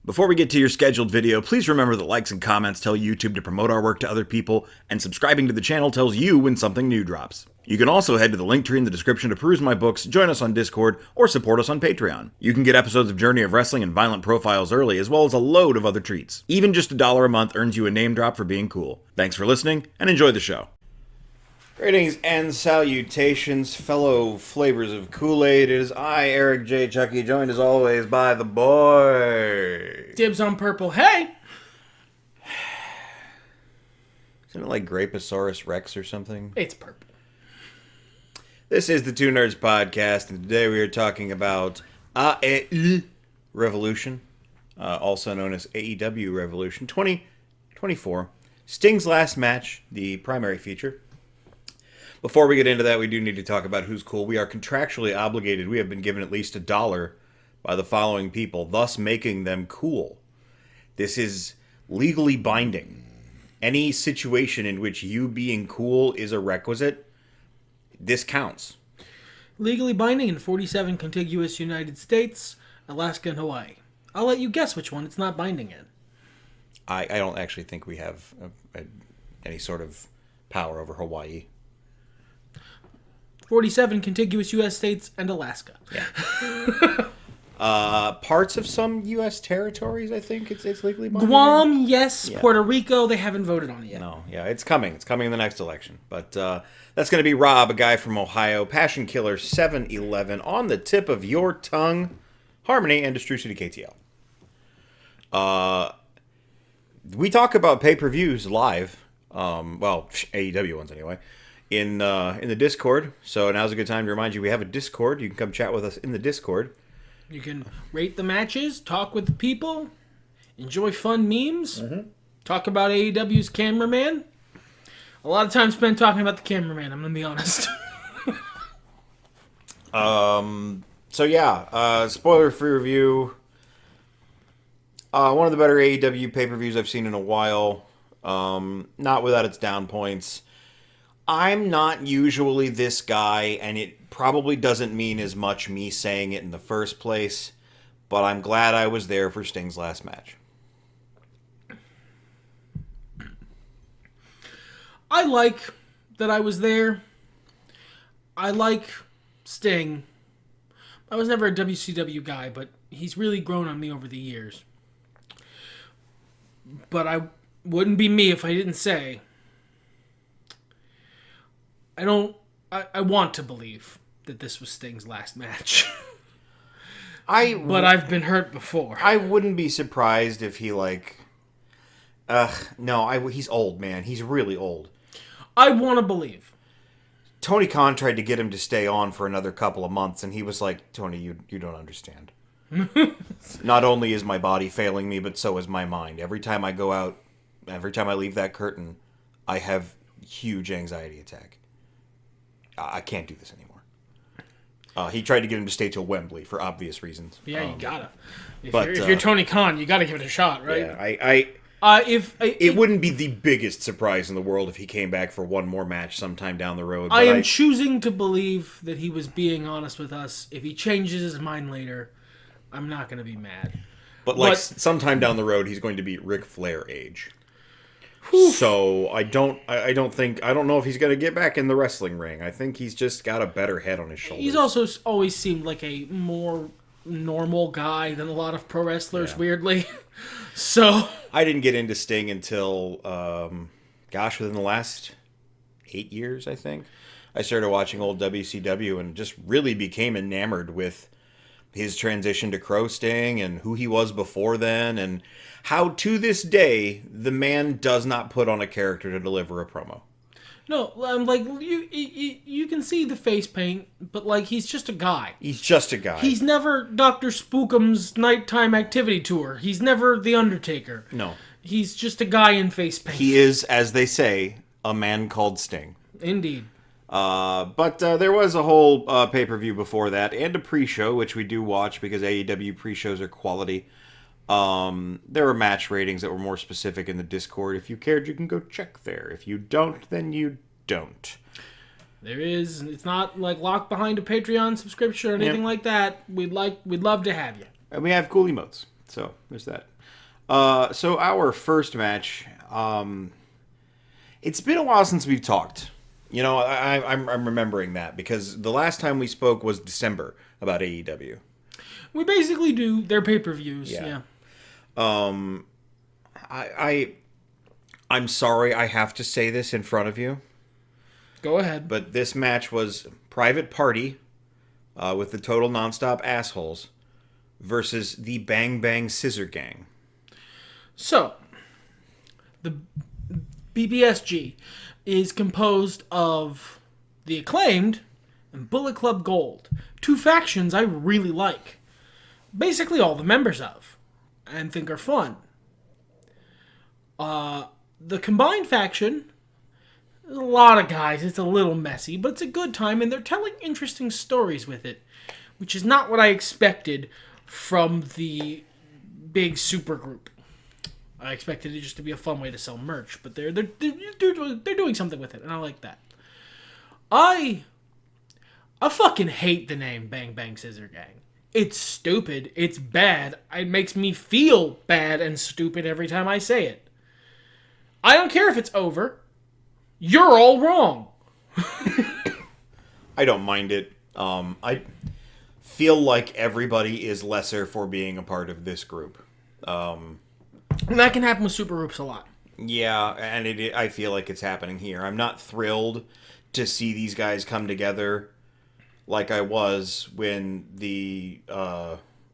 Before we get to your scheduled video, please remember that likes and comments tell YouTube to promote our work to other people, and subscribing to the channel tells you when something new drops. You can also head to the link tree in the description to peruse my books, join us on Discord, or support us on Patreon. You can get episodes of Journey of Wrestling and Violent Profiles early, as well as a load of other treats. Even just $1 a month earns you a name drop for being cool. Thanks for listening, and enjoy the show. Greetings and salutations, fellow flavors of Kool-Aid. It is I, Eric J. Chucky, joined as always by the boy. Dibs on purple. Hey! Isn't it like Graposaurus Rex or something? It's purple. This is the Two Nerds Podcast, and today we are talking about AEW Revolution, also known as AEW Revolution 2024. Sting's last match, the primary feature. Before we get into that, we do need to talk about who's cool. We are contractually obligated. We have been given at least $1 by the following people, thus making them cool. This is legally binding. Any situation in which you being cool is a requisite, this counts. Legally binding in 47 contiguous United States, Alaska, and Hawaii. I'll let you guess which one it's not binding in. I don't actually think we have any sort of power over Hawaii. 47 contiguous U.S. states and Alaska. Yeah. Parts of some U.S. territories, I think it's legally binding. Guam, yes. Yeah. Puerto Rico, they haven't voted on it yet. No, yeah, it's coming. It's coming in the next election. But that's going to be Rob, a guy from Ohio, Passion Killer 711, on the tip of your tongue, Harmony, and True City KTL. We talk about pay-per-views live, well, AEW ones anyway, in the Discord. So now's a good time to remind you we have a Discord. You can come chat with us in the Discord. You can rate the matches, talk with the people, enjoy fun memes, talk about AEW's cameraman. A lot of time spent talking about the cameraman, I'm going to be honest. So yeah, spoiler-free review. One of the better AEW pay-per-views I've seen in a while. Not without its down points. I'm not usually this guy, and it probably doesn't mean as much me saying it in the first place, but I'm glad I was there for Sting's last match. I like that I was there. I like Sting. I was never a WCW guy, but he's really grown on me over the years. But I wouldn't be me if I didn't say I want to believe that this was Sting's last match. But I've been hurt before. I wouldn't be surprised if he he's old, man. He's really old. I want to believe. Tony Khan tried to get him to stay on for another couple of months, and he was like, Tony, you don't understand. Not only is my body failing me, but so is my mind. Every time I go out, every time I leave that curtain, I have huge anxiety attack. I can't do this anymore. He tried to get him to stay till Wembley for obvious reasons. Yeah, you gotta. If you're Tony Khan, you gotta give it a shot, right? Yeah, it wouldn't be the biggest surprise in the world if he came back for one more match sometime down the road. I am choosing to believe that he was being honest with us. If he changes his mind later, I'm not going to be mad. But sometime down the road, he's going to be Ric Flair age. Whew. So I don't know if he's going to get back in the wrestling ring. I think he's just got a better head on his shoulders. He's also always seemed like a more normal guy than a lot of pro wrestlers, weirdly. So I didn't get into Sting until, within the last 8 years, I think. I started watching old WCW and just really became enamored with his transition to Crow Sting and who he was before then, and how to this day the man does not put on a character to deliver a promo. No, you can see the face paint, but he's just a guy. He's just a guy. He's never Dr. Spookum's nighttime activity tour. He's never the Undertaker. No. He's just a guy in face paint. He is, as they say, a man called Sting. Indeed. But there was a whole pay-per-view before that, and a pre-show, which we do watch because AEW pre-shows are quality. There were match ratings that were more specific in the Discord. If you cared, you can go check there. If you don't, then you don't. There is. It's not locked behind a Patreon subscription or anything like that. We'd love to have you. And we have cool emotes. So there's that. So our first match, it's been a while since we've talked. You know, I'm remembering that because the last time we spoke was December about AEW. We basically do their pay-per-views. Yeah. I'm sorry I have to say this in front of you. Go ahead. But this match was Private Party with the Total Nonstop Assholes versus the Bang Bang Scissor Gang. So, the BBSG is composed of the Acclaimed and Bullet Club Gold, two factions I really like. Basically all the members of, and think are fun. The combined faction, a lot of guys, it's a little messy, but it's a good time, and they're telling interesting stories with it, which is not what I expected from the big super group. I expected it just to be a fun way to sell merch, but they're doing something with it, and I like that. I fucking hate the name Bang Bang Scissor Gang. It's stupid. It's bad. It makes me feel bad and stupid every time I say it. I don't care if it's over. You're all wrong. I don't mind it. I feel like everybody is lesser for being a part of this group. And that can happen with super groups a lot. Yeah, and I feel like it's happening here. I'm not thrilled to see these guys come together like I was when the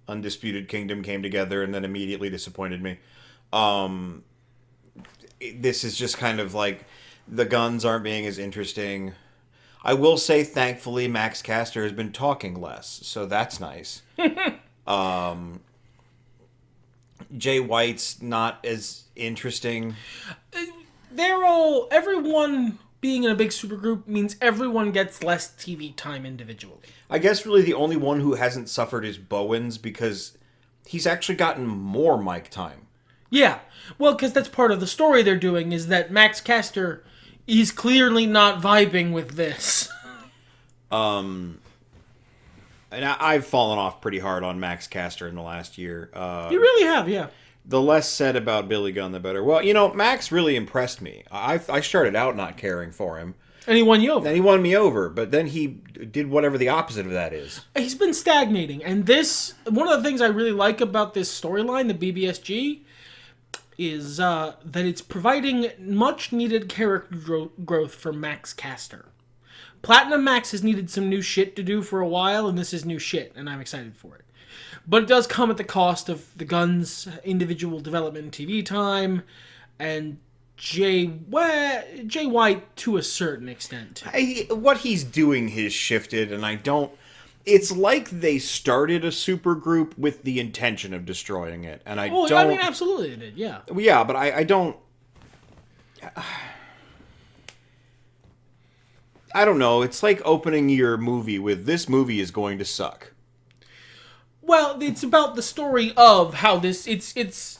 Undisputed Kingdom came together and then immediately disappointed me. This is just kind of like the Guns aren't being as interesting. I will say, thankfully, Max Caster has been talking less, so that's nice. Jay White's not as interesting. Everyone being in a big supergroup means everyone gets less TV time individually. I guess really the only one who hasn't suffered is Bowens because he's actually gotten more mic time. Yeah. Well, because that's part of the story they're doing is that Max Caster is clearly not vibing with this. And I've fallen off pretty hard on Max Caster in the last year. You really have, yeah. The less said about Billy Gunn, the better. Well, you know, Max really impressed me. I started out not caring for him. And he won you over. Then he won me over, but then he did whatever the opposite of that is. He's been stagnating, and one of the things I really like about this storyline, the BBSG, is that it's providing much-needed character growth for Max Caster. Platinum Max has needed some new shit to do for a while, and this is new shit, and I'm excited for it. But it does come at the cost of the Guns' individual development and TV time, and Jay White to a certain extent. What he's doing has shifted, and I don't... It's like they started a super group with the intention of destroying it, and I don't... I mean, absolutely they did, yeah. Yeah, but I don't... I don't know. It's like opening your movie with, this movie is going to suck. Well, it's about the story of how this... It's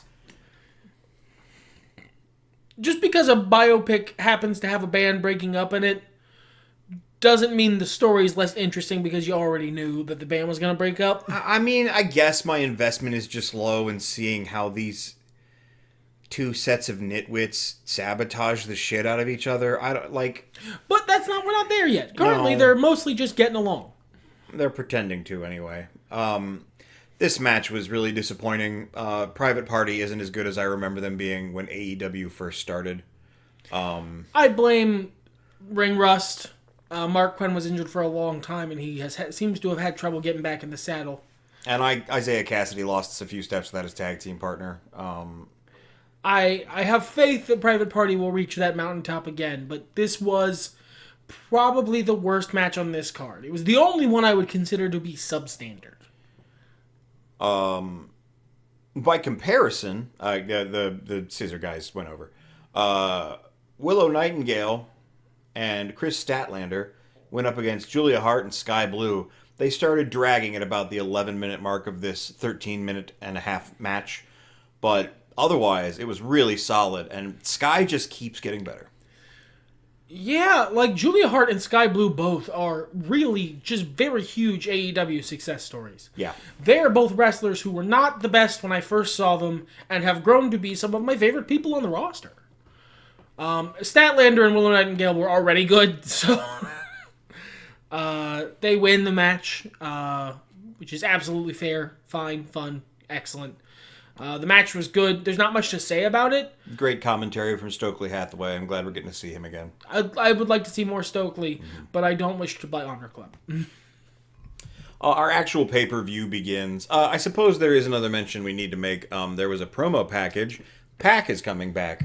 just because a biopic happens to have a band breaking up in it doesn't mean the story is less interesting because you already knew that the band was going to break up. I mean, I guess my investment is just low in seeing how these two sets of nitwits sabotage the shit out of each other. I don't like... But we're not there yet. Currently, No. they're mostly just getting along. They're pretending to, anyway. This match was really disappointing. Private Party isn't as good as I remember them being when AEW first started. I blame ring rust. Mark Quinn was injured for a long time, and he seems to have had trouble getting back in the saddle. And Isaiah Cassidy lost us a few steps without his tag team partner. I have faith that Private Party will reach that mountaintop again, but this was probably the worst match on this card. It was the only one I would consider to be substandard. By comparison, the Scissor guys went over. Willow Nightingale and Chris Statlander went up against Julia Hart and Sky Blue. They started dragging at about the 11-minute mark of this 13-minute and a half match, but otherwise it was really solid, and Sky just keeps getting better. Yeah, like Julia Hart and Sky Blue both are really just very huge AEW success stories. Yeah. They are both wrestlers who were not the best when I first saw them and have grown to be some of my favorite people on the roster. Statlander and Willow Nightingale were already good, so they win the match, which is absolutely fair, fine, fun, excellent. The match was good. There's not much to say about it. Great commentary from Stokely Hathaway. I'm glad we're getting to see him again. I would like to see more Stokely, but I don't wish to buy Honor Club. Our actual pay-per-view begins. I suppose there is another mention we need to make. There was a promo package. Pac is coming back.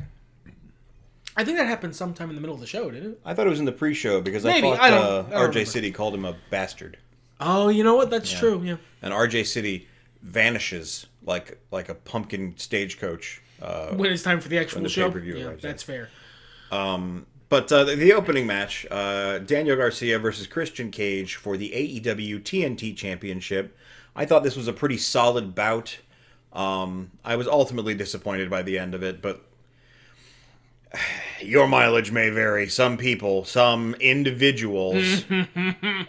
I think that happened sometime in the middle of the show, didn't it? I thought it was in the pre-show because Maybe. I I thought don't RJ City called him a bastard. Oh, you know what? That's true, yeah. And RJ City vanishes like a pumpkin stagecoach. When it's time for the actual show. pay-per-view Yeah, arrives, that's fair. But the opening match, Daniel Garcia versus Christian Cage for the AEW TNT Championship. I thought this was a pretty solid bout. I was ultimately disappointed by the end of it, but your mileage may vary. Some people, some individuals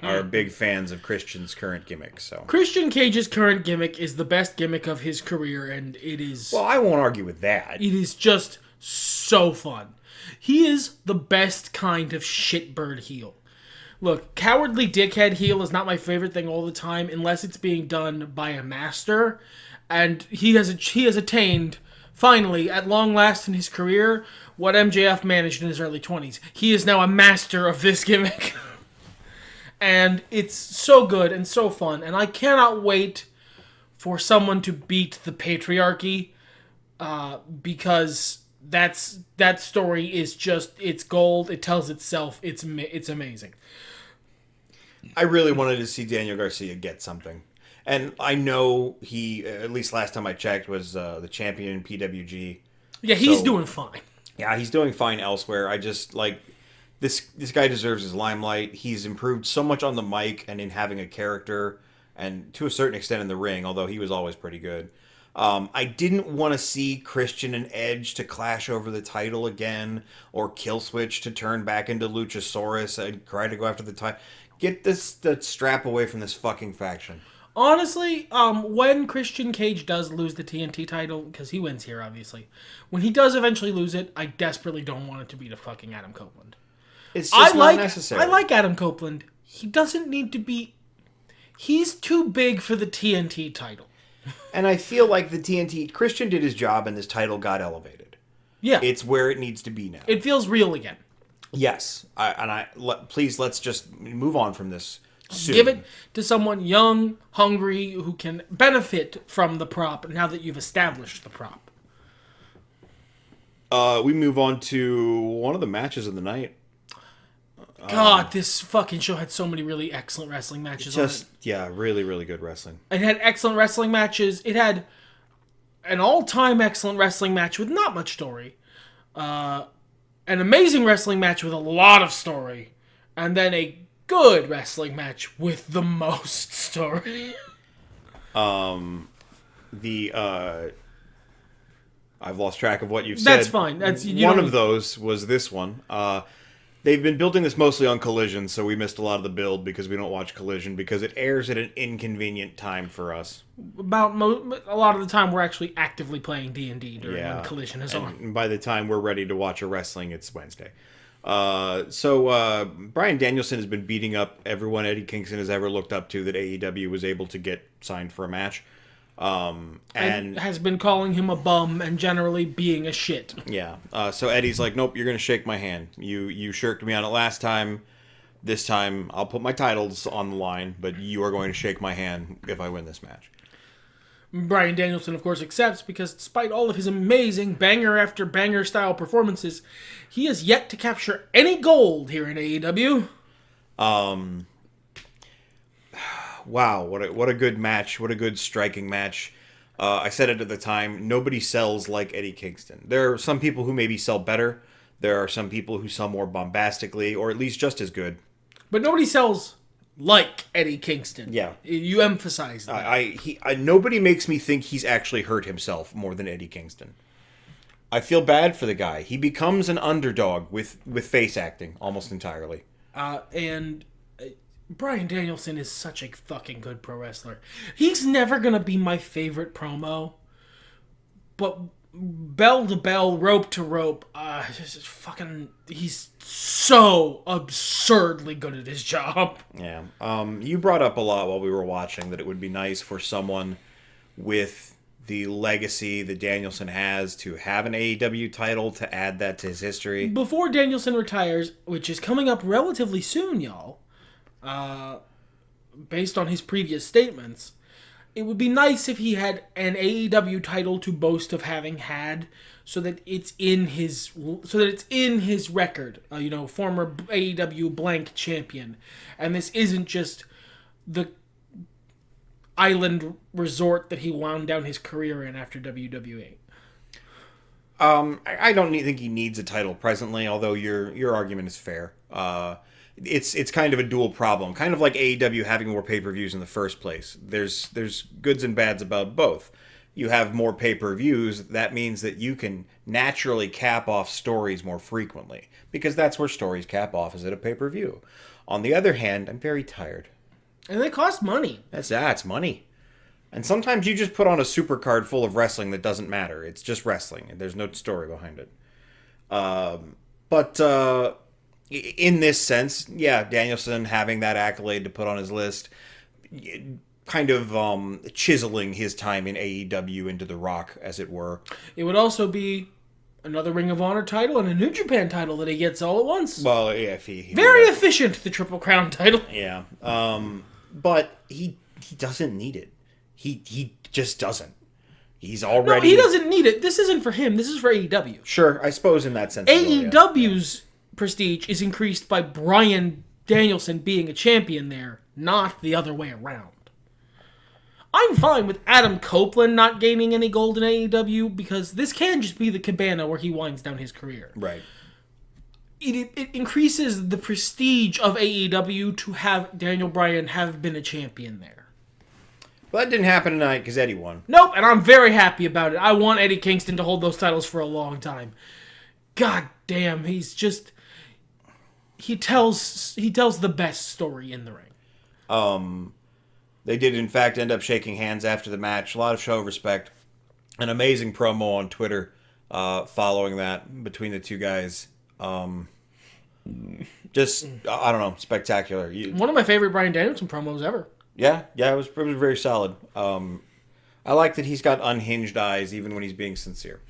are big fans of Christian's current gimmick. So Christian Cage's current gimmick is the best gimmick of his career, and it is... Well, I won't argue with that. It is just so fun. He is the best kind of shitbird heel. Look, cowardly dickhead heel is not my favorite thing all the time, unless it's being done by a master. And he has attained, finally, at long last in his career, what MJF managed in his early 20s. He is now a master of this gimmick. And it's so good and so fun. And I cannot wait for someone to beat the patriarchy, because that story is just, it's gold. It tells itself. It's amazing. I really wanted to see Daniel Garcia get something. And I know he, at least last time I checked, was the champion in PWG. Yeah, he's doing fine. Yeah, he's doing fine elsewhere. I just, like, this guy deserves his limelight. He's improved so much on the mic and in having a character, and to a certain extent in the ring, although he was always pretty good. I didn't want to see Christian and Edge to clash over the title again, or Killswitch to turn back into Luchasaurus and try to go after the title. Get the strap away from this fucking faction. Honestly, when Christian Cage does lose the TNT title, because he wins here, obviously, when he does eventually lose it, I desperately don't want it to be to fucking Adam Copeland. It's just not necessary. I like Adam Copeland. He doesn't need to be... He's too big for the TNT title. And I feel like the TNT... Christian did his job and this title got elevated. Yeah. It's where it needs to be now. It feels real again. Yes. Please, let's just move on from this soon. Give it to someone young, hungry, who can benefit from the prop now that you've established the prop. We move on to one of the matches of the night. God, this fucking show had so many really excellent wrestling matches on it. Yeah, really, really good wrestling. It had excellent wrestling matches. It had an all-time excellent wrestling match with not much story. An amazing wrestling match with a lot of story. And then a good wrestling match with the most story. I've lost track of what you've said. That's fine. One of those was this one. They've been building this mostly on Collision, so we missed a lot of the build because we don't watch Collision because it airs at an inconvenient time for us. A lot of the time, we're actually actively playing D&D during when Collision is on. And by the time we're ready to watch a wrestling, it's Wednesday. So Bryan Danielson has been beating up everyone Eddie Kingston has ever looked up to that AEW was able to get signed for a match. And has been calling him a bum and generally being a shit. Yeah. So Eddie's like, nope, you're going to shake my hand. You shirked me on it last time. This time, I'll put my titles on the line, but you are going to shake my hand if I win this match. Bryan Danielson, of course, accepts because despite all of his amazing banger after banger style performances, he has yet to capture any gold here in AEW. Wow, what a good match. What a good striking match. I said it at the time, nobody sells like Eddie Kingston. There are some people who maybe sell better. There are some people who sell more bombastically, or at least just as good. But nobody sells like Eddie Kingston. Yeah. You emphasize that. Nobody makes me think he's actually hurt himself more than Eddie Kingston. I feel bad for the guy. He becomes an underdog with face acting almost entirely. And Bryan Danielson is such a fucking good pro wrestler. He's never gonna be my favorite promo, but bell to bell, rope to rope, he's so absurdly good at his job. Yeah. You brought up a lot while we were watching that it would be nice for someone with the legacy that Danielson has to have an AEW title to add that to his history. Before Danielson retires, which is coming up relatively soon, y'all, based on his previous statements, it would be nice if he had an AEW title to boast of having had, so that it's in his record. Former AEW blank champion, and this isn't just the island resort that he wound down his career in after WWE. I don't think he needs a title presently, although your argument is fair. It's kind of a dual problem, kind of like AEW having more pay-per-views in the first place. There's goods and bads about both. You have more pay-per-views, that means that you can naturally cap off stories more frequently, because that's where stories cap off, is at a pay-per-view. On the other hand, I'm very tired. And they cost money. It's money. And sometimes you just put on a supercard full of wrestling that doesn't matter. It's just wrestling, and there's no story behind it. But in this sense, yeah, Danielson having that accolade to put on his list, kind of chiseling his time in AEW into the Rock, as it were. It would also be another Ring of Honor title and a New Japan title that he gets all at once. Well, yeah, if he very efficient, the Triple Crown title. Yeah, but he doesn't need it. He just doesn't. He's already... No, he doesn't need it. This isn't for him. This is for AEW. Sure, I suppose in that sense. AEW's prestige is increased by Bryan Danielson being a champion there, not the other way around. I'm fine with Adam Copeland not gaining any gold in AEW, because this can just be the cabana where he winds down his career. Right. It increases the prestige of AEW to have Daniel Bryan have been a champion there. Well, that didn't happen tonight because Eddie won. Nope, and I'm very happy about it. I want Eddie Kingston to hold those titles for a long time. God damn, he's just... He tells the best story in the ring. They did, in fact, end up shaking hands after the match. A lot of show of respect. An amazing promo on Twitter following that between the two guys. Just, I don't know, spectacular. One of my favorite Bryan Danielson promos ever. Yeah, it was very solid. I like that he's got unhinged eyes even when he's being sincere.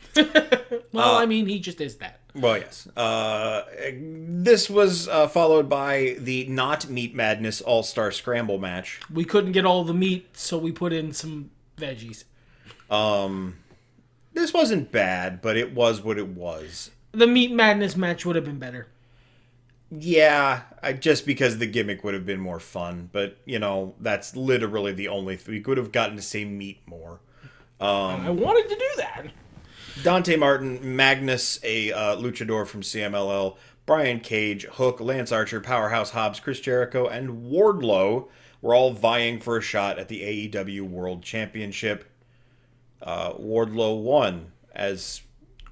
Well, I mean, he just is that. Well, yes. This was followed by the Not Meat Madness All-Star Scramble match. We couldn't get all the meat, so we put in some veggies. This wasn't bad, but it was what it was. The Meat Madness match would have been better. Yeah, just because the gimmick would have been more fun. But, that's literally the only thing. We could have gotten to say meat more. I wanted to do that. Dante Martin, Magnus, a luchador from CMLL, Brian Cage, Hook, Lance Archer, Powerhouse Hobbs, Chris Jericho, and Wardlow were all vying for a shot at the AEW World Championship. Wardlow won, as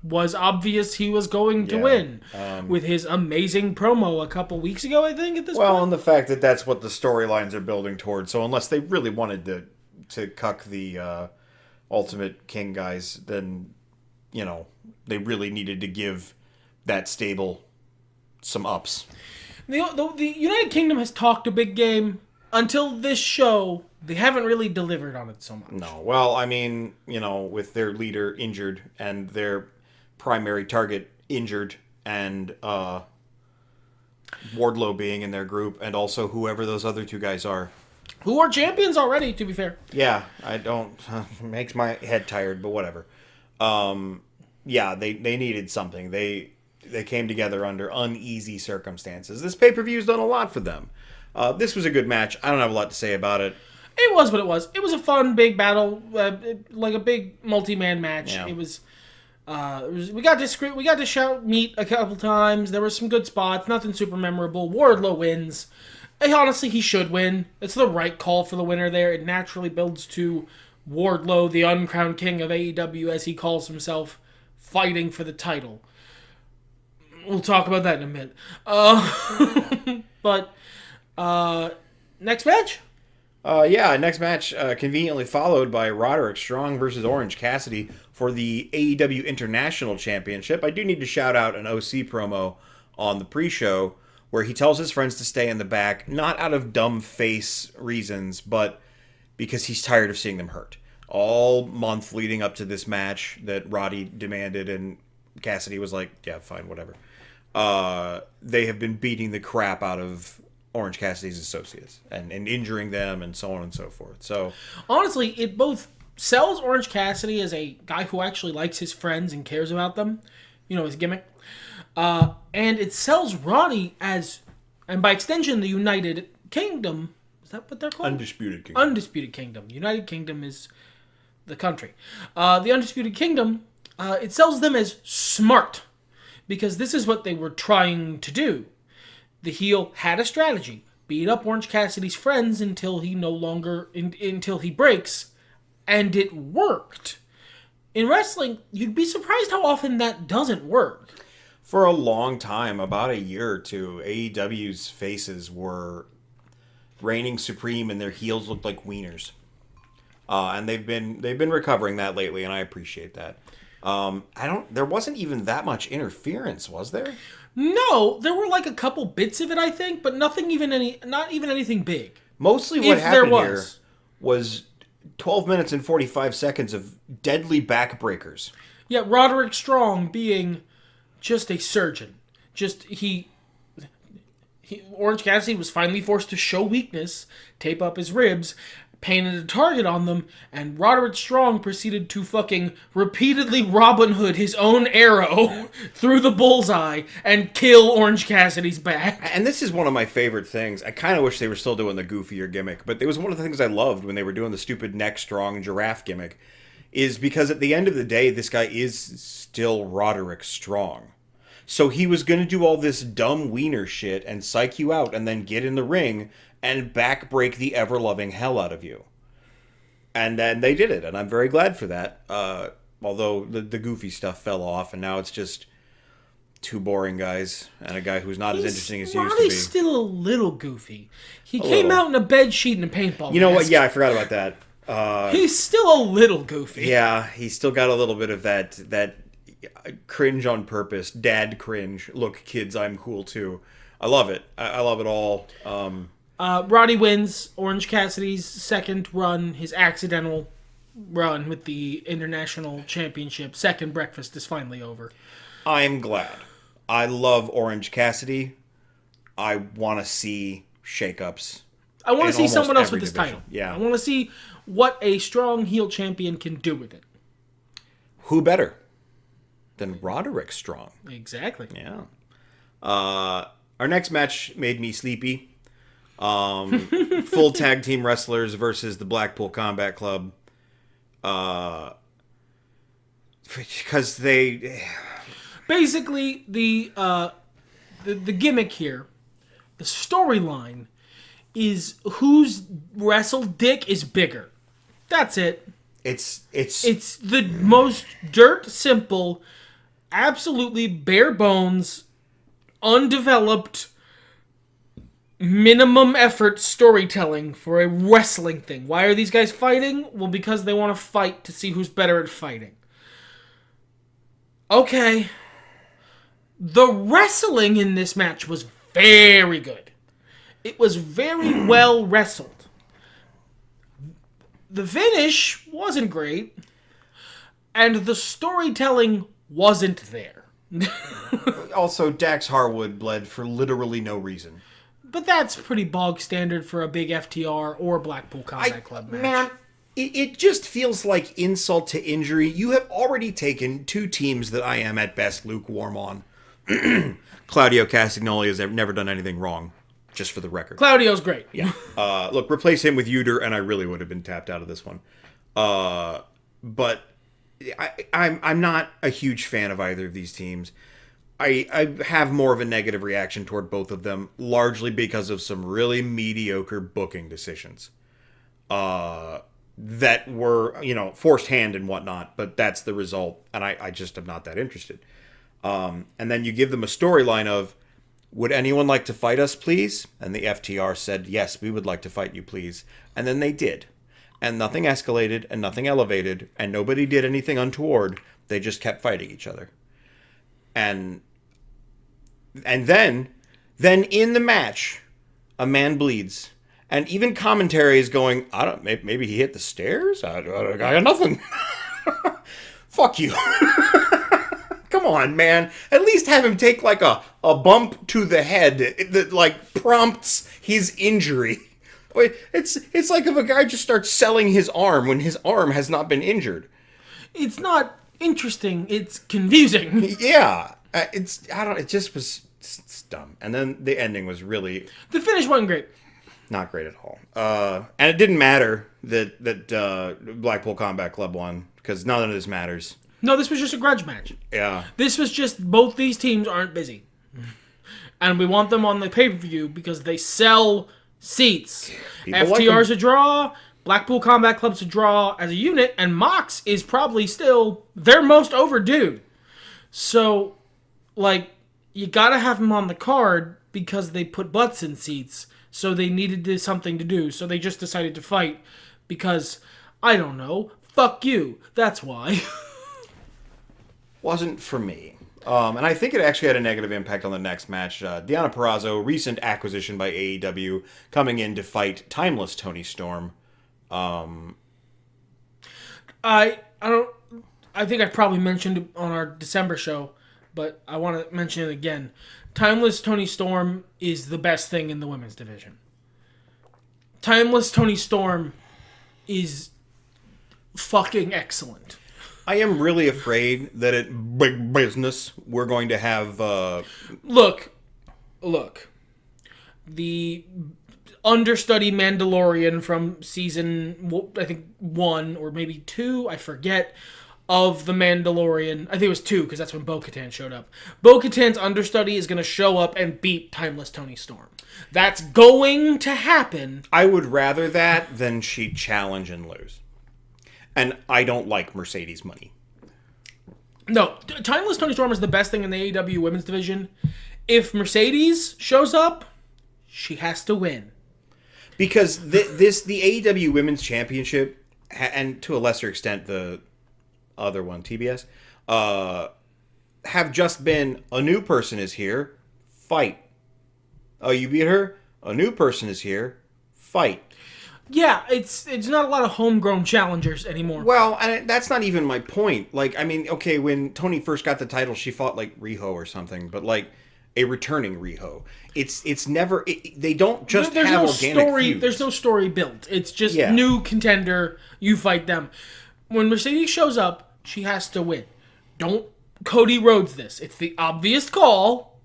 was obvious he was going to win with his amazing promo a couple weeks ago, I think, at this point. Well, and the fact that that's what the storylines are building towards. So unless they really wanted to cuck the Ultimate King guys, then, they really needed to give that stable some ups. The United Kingdom has talked a big game. Until this show, they haven't really delivered on it so much. No. Well, I mean, with their leader injured and their primary target injured and Wardlow being in their group and also whoever those other two guys are. Who are champions already, to be fair. Yeah, I don't... makes my head tired, but whatever. Yeah, they needed something. They came together under uneasy circumstances. This pay-per-view's done a lot for them. This was a good match. I don't have a lot to say about it. It was what it was. It was a fun, big battle, like a big multi-man match. Yeah. It was... we got to shout meat a couple times. There were some good spots. Nothing super memorable. Wardlow wins. Honestly, he should win. It's the right call for the winner there. It naturally builds to Wardlow, the uncrowned king of AEW, as he calls himself, fighting for the title. We'll talk about that in a minute. But next match? Next match conveniently followed by Roderick Strong versus Orange Cassidy for the AEW International Championship. I do need to shout out an OC promo on the pre-show where he tells his friends to stay in the back, not out of dumb face reasons, but because he's tired of seeing them hurt. All month leading up to this match that Roddy demanded and Cassidy was like, yeah, fine, whatever. They have been beating the crap out of Orange Cassidy's associates and injuring them and so on and so forth. So honestly, it both sells Orange Cassidy as a guy who actually likes his friends and cares about them, his gimmick, and it sells Roddy as, and by extension, the United Kingdom. Is that what they're called? Undisputed Kingdom. Undisputed Kingdom. United Kingdom is the country. The Undisputed Kingdom, it sells them as smart because this is what they were trying to do. The heel had a strategy: beat up Orange Cassidy's friends until he breaks, and it worked. In wrestling, you'd be surprised how often that doesn't work. For a long time, about a year or two, AEW's faces were reigning supreme, and their heels looked like wieners. And they've been recovering that lately, and I appreciate that. There wasn't even that much interference, was there? No, there were like a couple bits of it, I think, but not even anything big. Mostly what happened here was 12 minutes and 45 seconds of deadly backbreakers. Yeah, Roderick Strong being just a surgeon. Orange Cassidy was finally forced to show weakness, tape up his ribs, painted a target on them, and Roderick Strong proceeded to fucking repeatedly Robin Hood his own arrow through the bullseye and kill Orange Cassidy's back. And this is one of my favorite things. I kind of wish they were still doing the goofier gimmick, but it was one of the things I loved when they were doing the stupid neck strong giraffe gimmick, is because at the end of the day, this guy is still Roderick Strong. So he was going to do all this dumb wiener shit and psych you out and then get in the ring and backbreak the ever-loving hell out of you. And then they did it, and I'm very glad for that. Although the goofy stuff fell off, and now it's just two boring guys and a guy who's not as interesting as he used to be. Roddy's still a little goofy. He came out in a bed sheet and a paintball You know mask. what? Yeah, I forgot about that. He's still a little goofy. Yeah, he's still got a little bit of that cringe on purpose, dad cringe. Look, kids, I'm cool too. I love it. I love it all. Roddy wins Orange Cassidy's second run, his accidental run with the International Championship. Second breakfast is finally over. I'm glad. I love Orange Cassidy. I want to see shakeups. I want to see someone else with this division. title. Yeah. I want to see what a strong heel champion can do with it. Who better than Roderick Strong? Exactly. Yeah. Our next match made me sleepy. Full tag team wrestlers versus the Blackpool Combat Club. Because they... Basically, the gimmick here, the storyline, is whose wrestled dick is bigger. That's it. It's the most dirt simple, absolutely bare bones, undeveloped, minimum effort storytelling for a wrestling thing. Why are these guys fighting? Well, because they want to fight to see who's better at fighting. Okay. The wrestling in this match was very good. It was very well wrestled. The finish wasn't great, and the storytelling wasn't there. Also, Dax Harwood bled for literally no reason. But that's pretty bog standard for a big FTR or Blackpool Combat Club match. Man, it just feels like insult to injury. You have already taken two teams that I am at best lukewarm on. Claudio Castagnoli has never done anything wrong, just for the record. Claudio's great. Yeah. Look, replace him with Uter, and I really would have been tapped out of this one. But I'm not a huge fan of either of these teams. I have more of a negative reaction toward both of them, largely because of some really mediocre booking decisions. that were, forced hand and whatnot, but that's the result, and I just am not that interested. And then you give them a storyline of, would anyone like to fight us, please? And the FTR said, yes, we would like to fight you, please. And then they did. And nothing escalated and nothing elevated and nobody did anything untoward. They just kept fighting each other. And then in the match, a man bleeds. And even commentary is going, maybe he hit the stairs? I got nothing. Fuck you. Come on, man. At least have him take like a bump to the head that like prompts his injury. It's like if a guy just starts selling his arm when his arm has not been injured. It's not interesting. It's confusing. Yeah. It just was dumb. And then the ending was really... The finish wasn't great. Not great at all. And it didn't matter that Blackpool Combat Club won, because none of this matters. No, this was just a grudge match. Yeah. This was just both these teams aren't busy. And we want them on the pay-per-view because they sell seats. FTR's a draw, Blackpool Combat Club's a draw as a unit, and Mox is probably still their most overdue. So, like, you gotta have them on the card because they put butts in seats. So they needed something to do. So they just decided to fight because, I don't know, fuck you. That's why. Wasn't for me. And I think it actually had a negative impact on the next match. Deonna Purrazzo, recent acquisition by AEW, coming in to fight timeless Toni Storm. I think I probably mentioned it on our December show, but I want to mention it again. Timeless Toni Storm is the best thing in the women's division. Timeless Toni Storm is fucking excellent. I am really afraid that at Big Business we're going to have... Look. The understudy Mandalorian from season, I think, 1 or maybe 2, I forget, of The Mandalorian. I think it was 2, because that's when Bo-Katan showed up. Bo-Katan's understudy is going to show up and beat Timeless Toni Storm. That's going to happen. I would rather that than she challenge and lose. And I don't like Mercedes money. No, Timeless Toni Storm is the best thing in the AEW women's division. If Mercedes shows up, she has to win. Because the AEW Women's Championship, and to a lesser extent the other one, TBS, have just been, a new person is here, fight. Oh, you beat her? A new person is here, fight. Yeah, it's not a lot of homegrown challengers anymore. Well, and that's not even my point. Like, I mean, okay, when Toni first got the title, she fought like Riho or something, but like a returning Riho. It's never. They don't just there's have no organic story. feuds. There's no story built. It's just new contender. You fight them. When Mercedes shows up, she has to win. Don't Cody Rhodes this. It's the obvious call.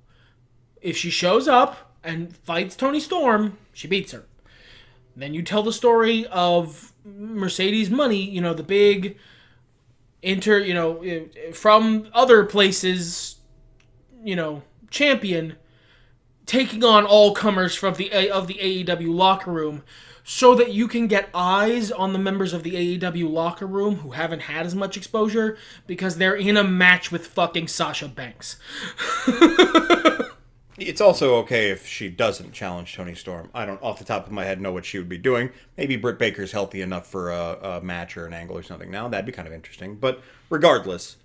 If she shows up and fights Toni Storm, she beats her. Then you tell the story of Mercedes money, the big from other places, champion taking on all comers from the AEW locker room so that you can get eyes on the members of the AEW locker room who haven't had as much exposure because they're in a match with fucking Sasha Banks. It's also okay if she doesn't challenge Toni Storm. I don't, off the top of my head, know what she would be doing. Maybe Britt Baker's healthy enough for a match or an angle or something now. That'd be kind of interesting. But regardless,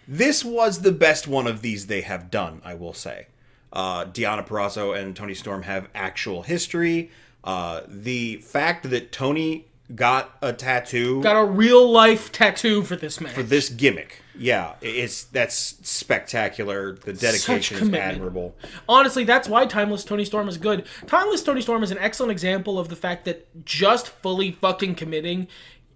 this was the best one of these they have done, I will say. Deonna Purrazzo and Toni Storm have actual history. The fact that Toni got a tattoo... Got a real-life tattoo for this match. For this gimmick. Yeah, that's spectacular. The dedication is admirable. Honestly, that's why Timeless Toni Storm is good. Timeless Toni Storm is an excellent example of the fact that just fully fucking committing,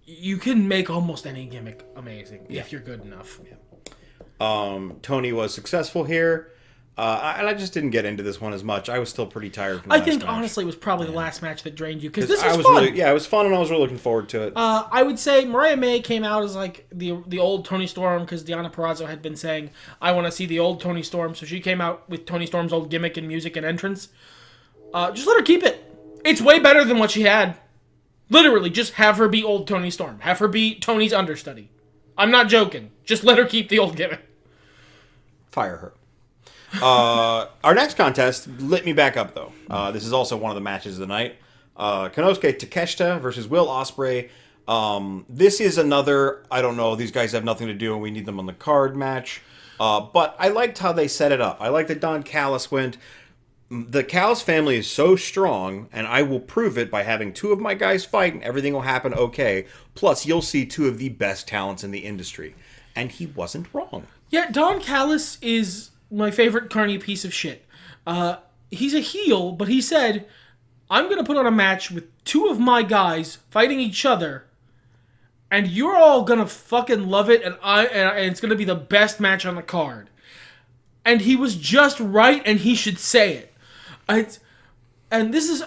you can make almost any gimmick amazing if you're good enough. Yeah. Toni was successful here. I just didn't get into this one as much. I was still pretty tired from the last match. Honestly, it was probably the last match that drained you, because this was fun. Really, it was fun, and I was really looking forward to it. I would say Mariah May came out as like the old Toni Storm, because Deonna Purrazzo had been saying, I want to see the old Toni Storm, so she came out with Toni Storm's old gimmick and music and entrance. Just let her keep it. It's way better than what she had. Literally, just have her be old Toni Storm. Have her be Tony's understudy. I'm not joking. Just let her keep the old gimmick. Fire her. Our next contest lit me back up, though. This is also one of the matches of the night. Konosuke Takeshita versus Will Ospreay. This is another, I don't know, these guys have nothing to do and we need them on the card match. But I liked how they set it up. I like that Don Callis went. The Callis family is so strong, and I will prove it by having two of my guys fight, and everything will happen okay. Plus, you'll see two of the best talents in the industry. And he wasn't wrong. Yeah, Don Callis is my favorite carny piece of shit. He's a heel, but he said, I'm going to put on a match with two of my guys fighting each other, and you're all going to fucking love it, and it's going to be the best match on the card. And he was just right, and he should say it. And this is,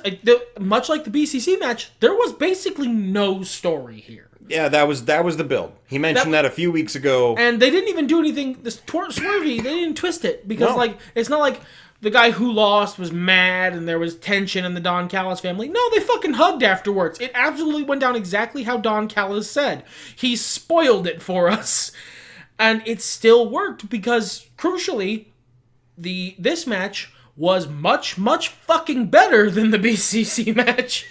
much like the BCC match, there was basically no story here. Yeah, that was the build. He mentioned that a few weeks ago. And they didn't even do anything, this swervy, they didn't twist it. Because, it's not like the guy who lost was mad and there was tension in the Don Callis family. No, they fucking hugged afterwards. It absolutely went down exactly how Don Callis said. He spoiled it for us. And it still worked because, crucially, this match was much, much fucking better than the BCC match.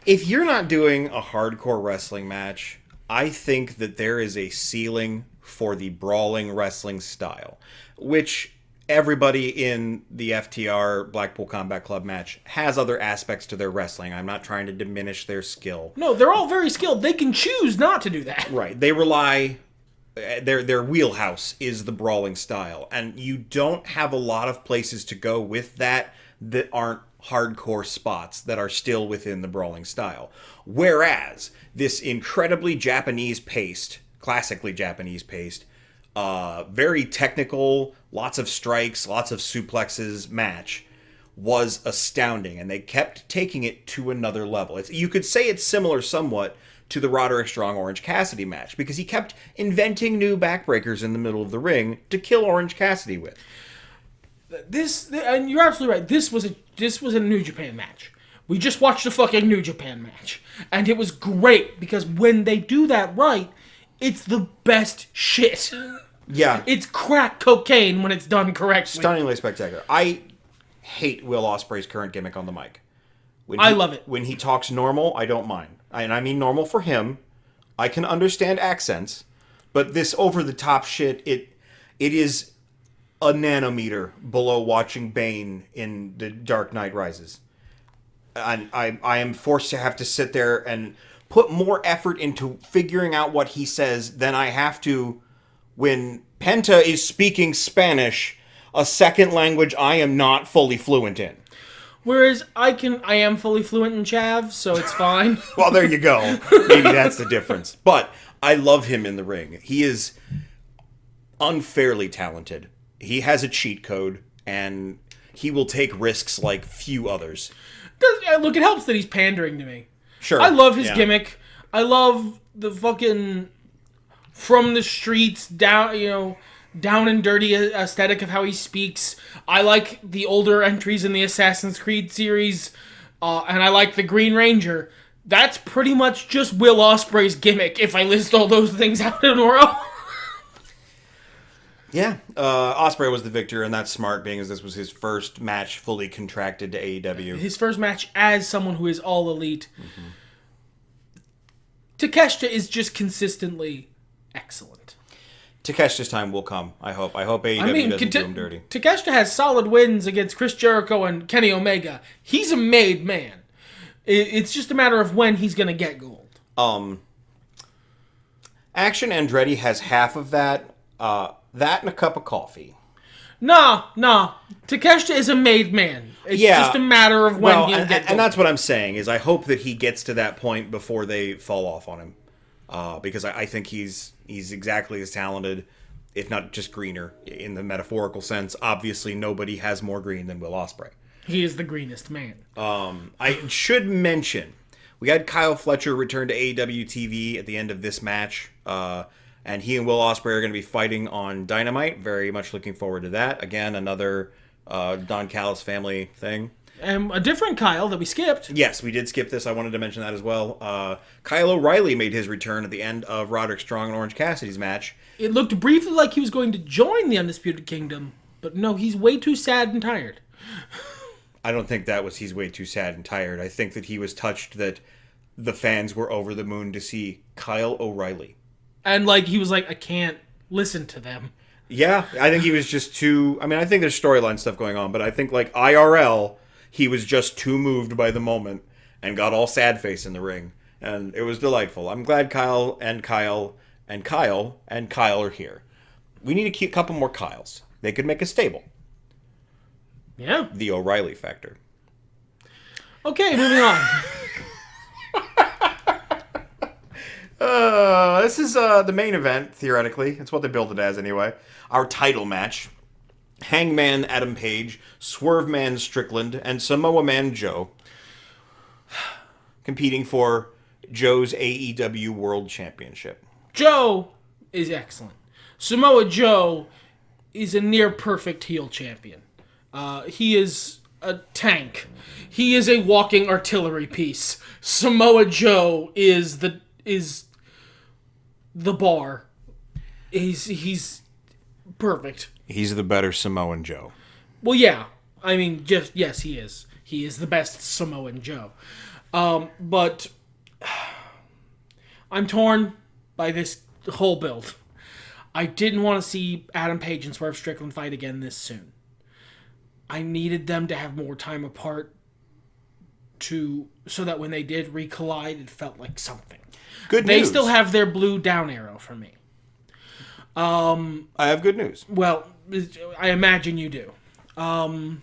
If you're not doing a hardcore wrestling match, I think that there is a ceiling for the brawling wrestling style, which everybody in the FTR Blackpool Combat Club match has other aspects to their wrestling. I'm not trying to diminish their skill. No, they're all very skilled. They can choose not to do that. Right. They rely... Their wheelhouse is the brawling style, and you don't have a lot of places to go with that aren't hardcore spots that are still within the brawling style. Whereas this incredibly Japanese-paced, classically Japanese-paced, very technical, lots of strikes, lots of suplexes match was astounding, and they kept taking it to another level. You could say it's similar somewhat to the Roderick Strong Orange Cassidy match, because he kept inventing new backbreakers in the middle of the ring to kill Orange Cassidy with. And you're absolutely right. This was a New Japan match. We just watched a fucking New Japan match, and it was great because when they do that right, it's the best shit. Yeah, it's crack cocaine when it's done correctly. Stunningly spectacular. I hate Will Ospreay's current gimmick on the mic. I love it. When he talks normal, I don't mind. And I mean normal for him. I can understand accents, but this over-the-top shit, it is a nanometer below watching Bane in The Dark Knight Rises. And I am forced to have to sit there and put more effort into figuring out what he says than I have to when Penta is speaking Spanish, a second language I am not fully fluent in. Whereas I am fully fluent in Chav, so it's fine. Well, there you go. Maybe that's the difference. But I love him in the ring. He is unfairly talented. He has a cheat code, and he will take risks like few others. Look, it helps that he's pandering to me. Sure. I love his gimmick. I love the fucking from the streets down and dirty aesthetic of how he speaks. I like the older entries in the Assassin's Creed series, and I like the Green Ranger. That's pretty much just Will Ospreay's gimmick, if I list all those things out in a row. Yeah, Ospreay was the victor, and that's smart, being as this was his first match fully contracted to AEW. His first match as someone who is all elite. Mm-hmm. Takeshita is just consistently excellent. Takeshita's time will come, I hope. I hope AEW doesn't do him dirty. Takeshita has solid wins against Chris Jericho and Kenny Omega. He's a made man. It's just a matter of when he's going to get gold. Action Andretti has half of that. That and a cup of coffee. Nah. Takeshita is a made man. It's just a matter of when he'll get gold. And that's what I'm saying, is I hope that he gets to that point before they fall off on him. Because I think he's exactly as talented, if not just greener, in the metaphorical sense. Obviously, nobody has more green than Will Ospreay. He is the greenest man. I should mention, we had Kyle Fletcher return to AEW TV at the end of this match, and he and Will Ospreay are going to be fighting on Dynamite. Very much looking forward to that. Again, another Don Callis family thing. And a different Kyle that we skipped. Yes, we did skip this. I wanted to mention that as well. Kyle O'Reilly made his return at the end of Roderick Strong and Orange Cassidy's match. It looked briefly like he was going to join the Undisputed Kingdom, but no, he's way too sad and tired. I don't think that was he's way too sad and tired. I think that he was touched that the fans were over the moon to see Kyle O'Reilly. And he was like, I can't listen to them. Yeah, I think he was just too... I mean, I think there's storyline stuff going on, but I think IRL... He was just too moved by the moment and got all sad face in the ring. And it was delightful. I'm glad Kyle are here. We need a couple more Kyles. They could make a stable. Yeah. The O'Reilly factor. Okay, moving on. This is the main event, theoretically. It's what they billed it as anyway. Our title match. Hangman Adam Page, Swerve Man Strickland, and Samoa Man Joe competing for Joe's AEW World Championship. Joe is excellent. Samoa Joe is a near perfect heel champion. He is a tank. He is a walking artillery piece. Samoa Joe is the bar. He's perfect. He's the better Samoan Joe. Well, yeah. I mean, yes, he is. He is the best Samoan Joe. But I'm torn by this whole build. I didn't want to see Adam Page and Swerve Strickland fight again this soon. I needed them to have more time apart so that when they did recollide, it felt like something. Good news. They still have their blue down arrow for me. I have good news. Well, I imagine you do. I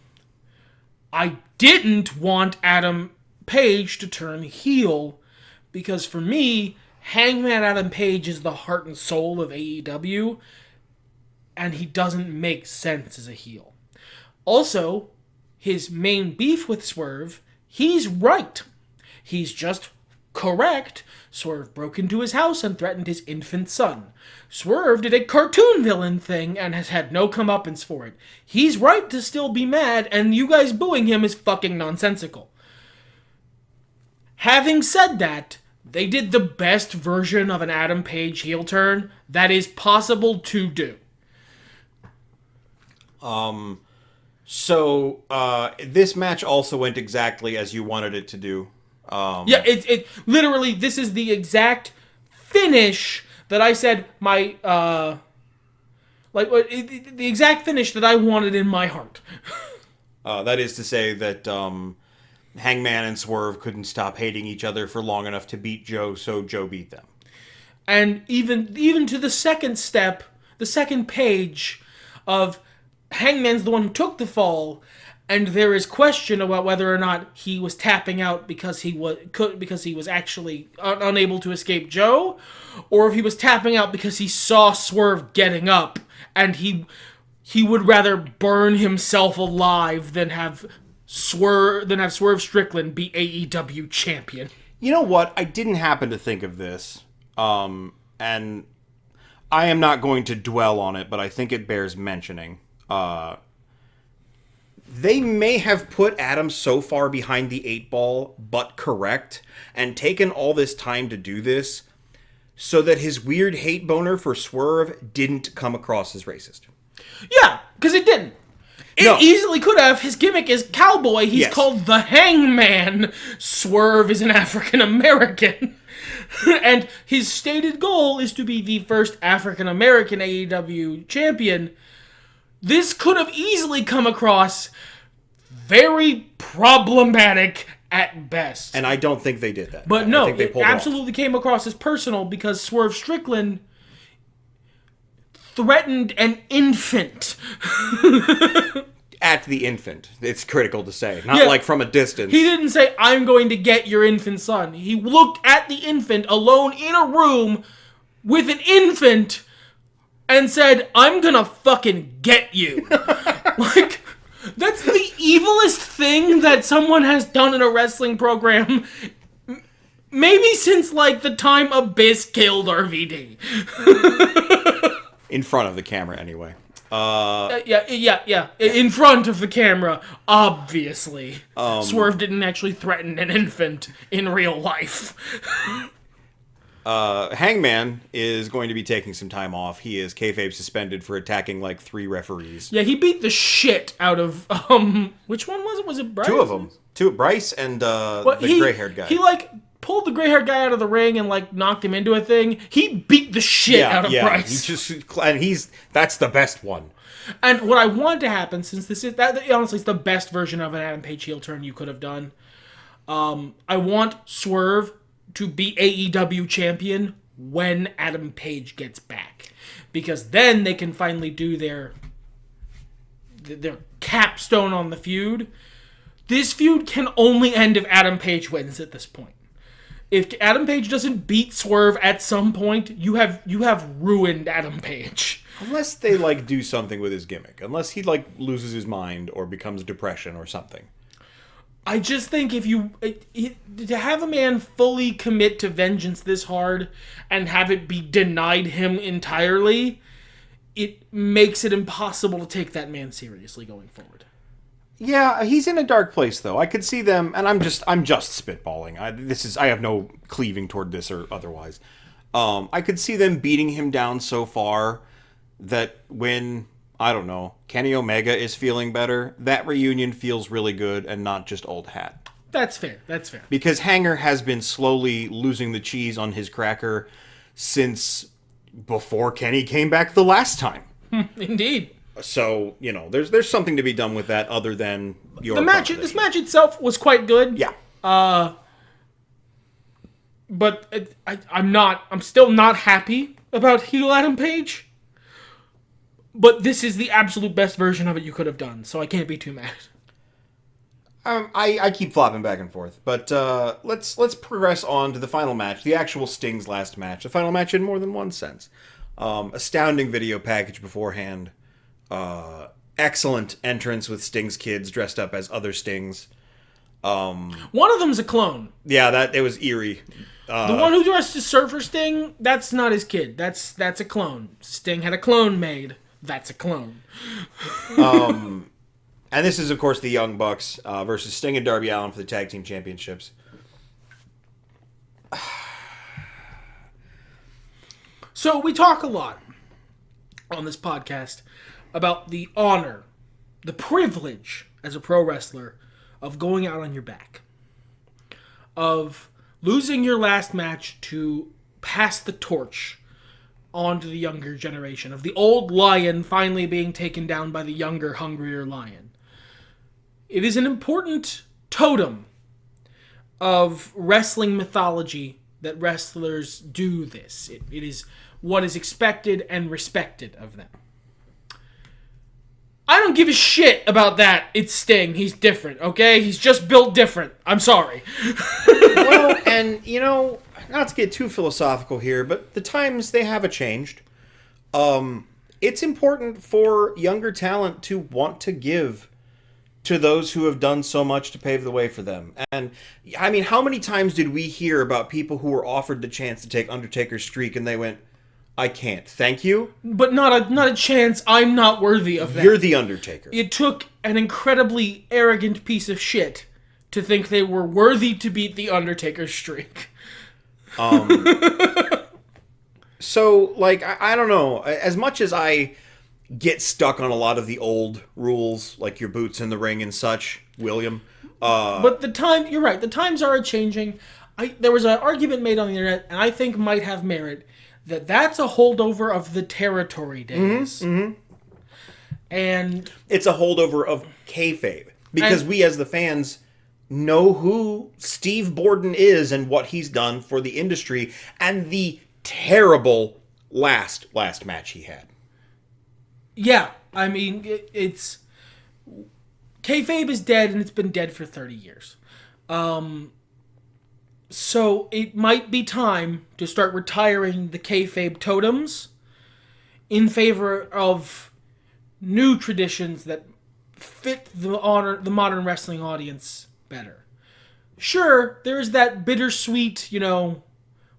didn't want Adam Page to turn heel because for me, Hangman Adam Page is the heart and soul of AEW, and he doesn't make sense as a heel. Also, his main beef with Swerve, he's right. He's just correct. Swerve broke into his house and threatened his infant son. Swerve did a cartoon villain thing and has had no comeuppance for it. He's right to still be mad, and you guys booing him is fucking nonsensical. Having said that, they did the best version of an Adam Page heel turn that is possible to do. So this match also went exactly as you wanted it to do. Yeah, it literally, this is the exact finish that I said the exact finish that I wanted in my heart. That is to say that Hangman and Swerve couldn't stop hating each other for long enough to beat Joe, so Joe beat them. And even to the second step, the second page of Hangman's the one who took the fall, and there is question about whether or not he was tapping out because he was actually unable to escape Joe, or if he was tapping out because he saw Swerve getting up, and he would rather burn himself alive than have Swerve Strickland be AEW champion. You know what? I didn't happen to think of this, and I am not going to dwell on it, but I think it bears mentioning. They may have put Adam so far behind the 8 ball, but correct, and taken all this time to do this so that his weird hate boner for Swerve didn't come across as racist. Yeah, because it didn't. It easily could have. His gimmick is cowboy. He's called the Hangman. Swerve is an African American. And his stated goal is to be the first African American AEW champion. This could have easily come across very problematic at best. And I don't think they did that. But no, it absolutely came across as personal because Swerve Strickland threatened an infant. At the infant. It's critical to say. Not like from a distance. He didn't say, I'm going to get your infant son. He looked at the infant alone in a room with an infant and said, I'm gonna fucking get you. Like, that's the evilest thing that someone has done in a wrestling program. Maybe since, the time Abyss killed RVD. In front of the camera, anyway. Yeah. In front of the camera, obviously. Swerve didn't actually threaten an infant in real life. Hangman is going to be taking some time off. He is kayfabe suspended for attacking like 3 referees. Yeah, he beat the shit out of which one was it? Was it Bryce? 2 of them. Bryce and the gray-haired guy. He pulled the gray-haired guy out of the ring and knocked him into a thing. He beat the shit out of Bryce. That's the best one. And what I want to happen, since this is that honestly is the best version of an Adam Page heel turn you could have done. I want Swerve to be AEW champion when Adam Page gets back, because then they can finally do their capstone on the feud. This feud can only end if Adam Page wins at this point. If Adam Page doesn't beat Swerve at some point, you have ruined Adam Page. Unless they do something with his gimmick. Unless he loses his mind or becomes depression or something. I just think to have a man fully commit to vengeance this hard and have it be denied him entirely, it makes it impossible to take that man seriously going forward. Yeah, he's in a dark place though. I could see them, and I'm just spitballing. I have no cleaving toward this or otherwise. I could see them beating him down so far that when, I don't know, Kenny Omega is feeling better, that reunion feels really good and not just old hat. That's fair. Because Hanger has been slowly losing the cheese on his cracker since before Kenny came back the last time. Indeed. So, there's something to be done with that other than your this match itself was quite good. Yeah. But I'm still not happy about heel Adam Page. But this is the absolute best version of it you could have done, so I can't be too mad. I keep flopping back and forth, but let's progress on to the final match, the actual Sting's last match. The final match in more than one sense. Astounding video package beforehand. Excellent entrance with Sting's kids dressed up as other Stings. One of them's a clone. Yeah, it was eerie. The one who dressed as Surfer Sting, that's not his kid. That's a clone. Sting had a clone made. That's a clone. And this is, of course, the Young Bucks versus Sting and Darby Allin for the Tag Team Championships. So we talk a lot on this podcast about the honor, the privilege as a pro wrestler of going out on your back, of losing your last match to pass the torch on to the younger generation, of the old lion finally being taken down by the younger, hungrier lion. It is an important totem of wrestling mythology that wrestlers do this. It is what is expected and respected of them. I don't give a shit about that. It's Sting. He's different, okay? He's just built different. I'm sorry. Well, and, not to get too philosophical here, but the times, they have changed. It's important for younger talent to want to give to those who have done so much to pave the way for them. And, I mean, how many times did we hear about people who were offered the chance to take Undertaker's streak and they went, I can't, thank you? But not a chance. I'm not worthy of that. You're the Undertaker. It took an incredibly arrogant piece of shit to think they were worthy to beat the Undertaker's streak. So, I don't know. As much as I get stuck on a lot of the old rules, like your boots in the ring and such, William. But you're right, the times are changing. There was an argument made on the internet, and I think might have merit, that's a holdover of the territory days. Mm-hmm. And it's a holdover of kayfabe. Because we as the fans know who Steve Borden is and what he's done for the industry and the terrible last match he had. Yeah, I mean, it's... Kayfabe is dead, and it's been dead for 30 years. So it might be time to start retiring the kayfabe totems in favor of new traditions that fit the modern wrestling audience better. Sure, there is that bittersweet,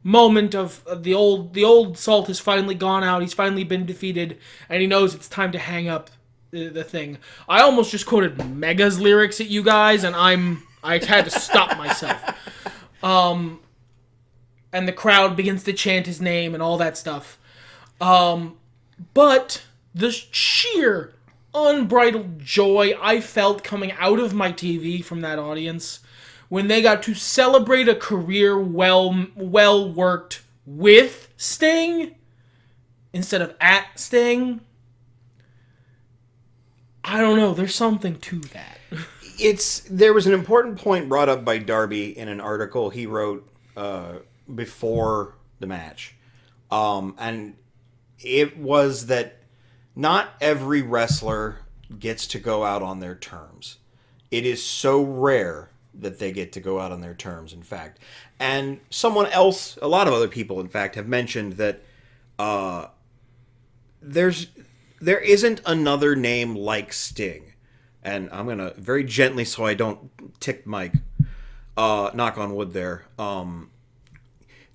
moment of the old Salt has finally gone out. He's finally been defeated, and he knows it's time to hang up the thing. I almost just quoted Mega's lyrics at you guys, and I had to stop myself. And the crowd begins to chant his name and all that stuff. But the sheer unbridled joy I felt coming out of my TV from that audience when they got to celebrate a career well worked with Sting instead of at Sting. I don't know. There's something to that. There was an important point brought up by Darby in an article he wrote before the match, and it was that not every wrestler gets to go out on their terms. It is so rare that they get to go out on their terms, in fact. And someone else, a lot of other people, in fact, have mentioned that there isn't another name like Sting. And I'm going to, very gently so I don't tick Mike, knock on wood there.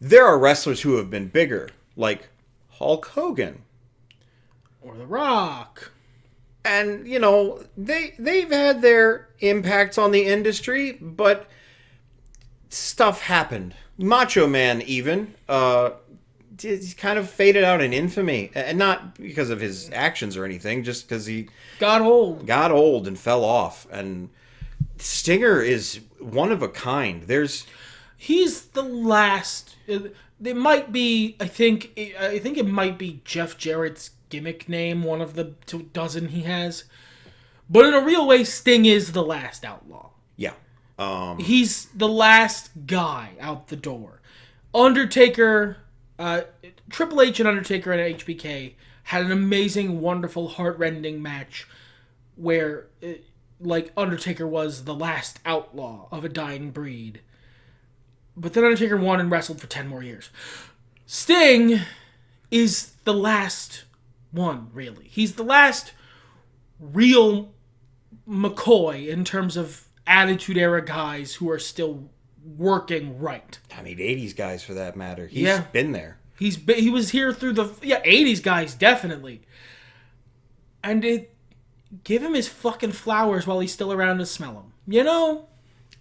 There are wrestlers who have been bigger, like Hulk Hogan. Or The Rock. And, you know, they've had their impacts on the industry, but stuff happened. Macho Man, even, he's kind of faded out in infamy. And not because of his actions or anything, just because he got old and fell off. And Stinger is one of a kind. He's the last. It might be. I think it might be Jeff Jarrett's gimmick name, one of the 2 he has. But in a real way, Sting is the last outlaw. Yeah. He's the last guy out the door. Undertaker, Triple H and Undertaker and HBK had an amazing, wonderful, heart-rending match where, Undertaker was the last outlaw of a dying breed. But then Undertaker won and wrestled for 10 more years. Sting is the last one, really. He's the last real McCoy in terms of Attitude Era guys who are still working right. I mean, 80s guys for that matter. He's been there. He was here through the 80s guys, definitely. And give him his fucking flowers while he's still around to smell them. You know?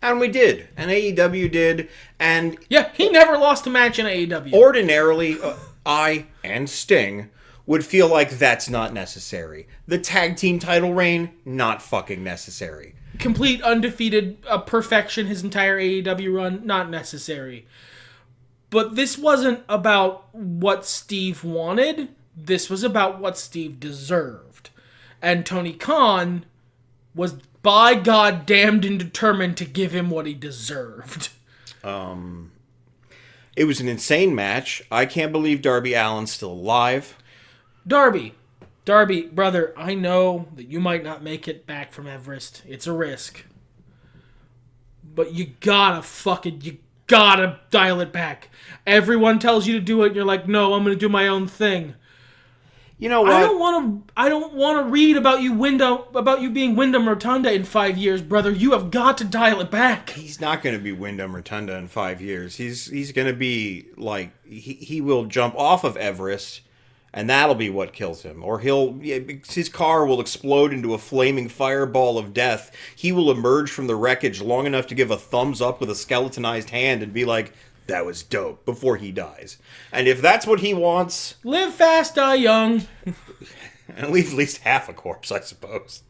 And we did. And AEW did. And yeah, he never lost a match in AEW. Ordinarily, I and Sting would feel like that's not necessary. The tag team title reign, not fucking necessary. Complete undefeated perfection his entire AEW run, not necessary. But this wasn't about what Steve wanted. This was about what Steve deserved. And Tony Khan was by God damned and determined to give him what he deserved. It was an insane match. I can't believe Darby Allin's still alive. Darby, brother, I know that you might not make it back from Everest. It's a risk. But you gotta dial it back. Everyone tells you to do it, and you're like, no, I'm gonna do my own thing. You know what? I don't want to read about you being Wyndham Rotunda in 5 years, brother. You have got to dial it back. He's not going to be Wyndham Rotunda in 5 years. He's going to be like he will jump off of Everest, and that'll be what kills him. Or his car will explode into a flaming fireball of death. He will emerge from the wreckage long enough to give a thumbs up with a skeletonized hand and be like, that was dope, before he dies. And if that's what he wants... Live fast, die young. And leave at least half a corpse, I suppose.